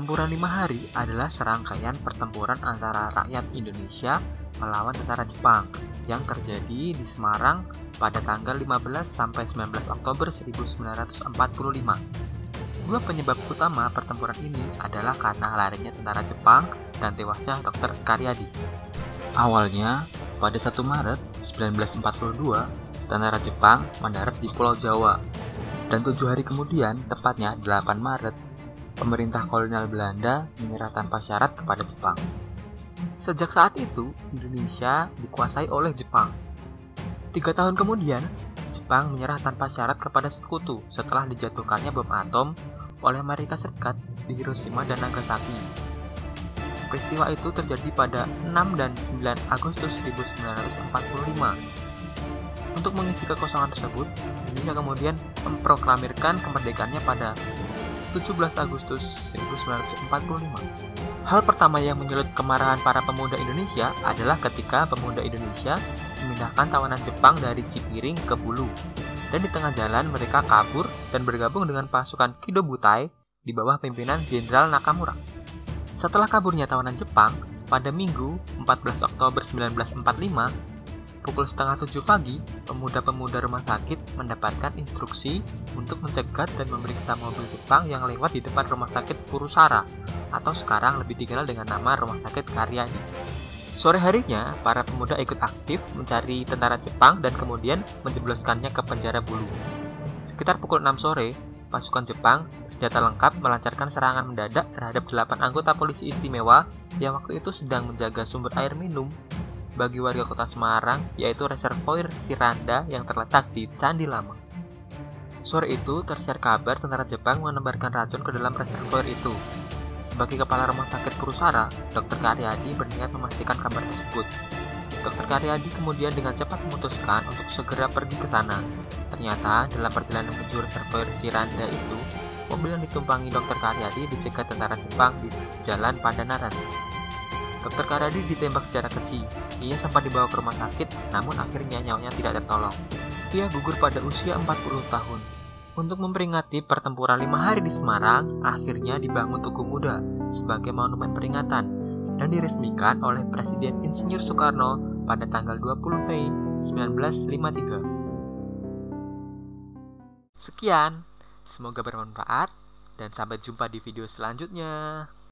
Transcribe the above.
Pertempuran 5 hari adalah serangkaian pertempuran antara rakyat Indonesia melawan tentara Jepang yang terjadi di Semarang pada tanggal 15 sampai 19 Oktober 1945. Dua penyebab utama pertempuran ini adalah karena larinya tentara Jepang dan tewasnya Dr. Karyadi. Awalnya, pada 1 Maret 1942, tentara Jepang mendarat di Pulau Jawa. Dan 7 hari kemudian, tepatnya 8 Maret, pemerintah kolonial Belanda menyerah tanpa syarat kepada Jepang. Sejak saat itu, Indonesia dikuasai oleh Jepang. 3 tahun kemudian, Jepang menyerah tanpa syarat kepada sekutu setelah dijatuhkannya bom atom oleh Amerika Serikat di Hiroshima dan Nagasaki. Peristiwa itu terjadi pada 6 dan 9 Agustus 1945. Untuk mengisi kekosongan tersebut, Indonesia kemudian memproklamirkan kemerdekaannya pada 17 Agustus 1945. Hal pertama yang menyulut kemarahan para pemuda Indonesia adalah ketika pemuda Indonesia memindahkan tawanan Jepang dari Cipiring ke Bulu. Dan di tengah jalan mereka kabur dan bergabung dengan pasukan Kido Butai di bawah pimpinan Jenderal Nakamura. Setelah kaburnya tawanan Jepang, pada Minggu 14 Oktober 1945, pukul setengah 7 pagi, pemuda-pemuda rumah sakit mendapatkan instruksi untuk mencegat dan memeriksa mobil Jepang yang lewat di depan rumah sakit Purusara, atau sekarang lebih dikenal dengan nama Rumah Sakit Karyadi. Sore harinya, para pemuda ikut aktif mencari tentara Jepang dan kemudian menjebloskannya ke penjara Bulu. Sekitar pukul 6 sore, pasukan Jepang bersenjata lengkap melancarkan serangan mendadak terhadap 8 anggota polisi istimewa yang waktu itu sedang menjaga sumber air minum bagi warga kota Semarang, yaitu reservoir Siranda yang terletak di Candi Lama. Sore itu tersiar kabar tentara Jepang menebarkan racun ke dalam reservoir itu. Sebagai kepala rumah sakit Purusara, Dr. Karyadi berniat memastikan kabar tersebut. Dr. Karyadi kemudian dengan cepat memutuskan untuk segera pergi ke sana. Ternyata dalam perjalanan menuju reservoir Siranda itu, mobil yang ditumpangi Dr. Karyadi dicegat tentara Jepang di Jalan Pandanaran. Dr. Karyadi ditembak secara keji. Ia sempat dibawa ke rumah sakit, namun akhirnya nyawanya tidak tertolong. Ia gugur pada usia 40 tahun. Untuk memperingati pertempuran 5 hari di Semarang, akhirnya dibangun Tugu Muda sebagai monumen peringatan dan diresmikan oleh Presiden Insinyur Soekarno pada tanggal 20 Mei 1953. Sekian, semoga bermanfaat dan sampai jumpa di video selanjutnya.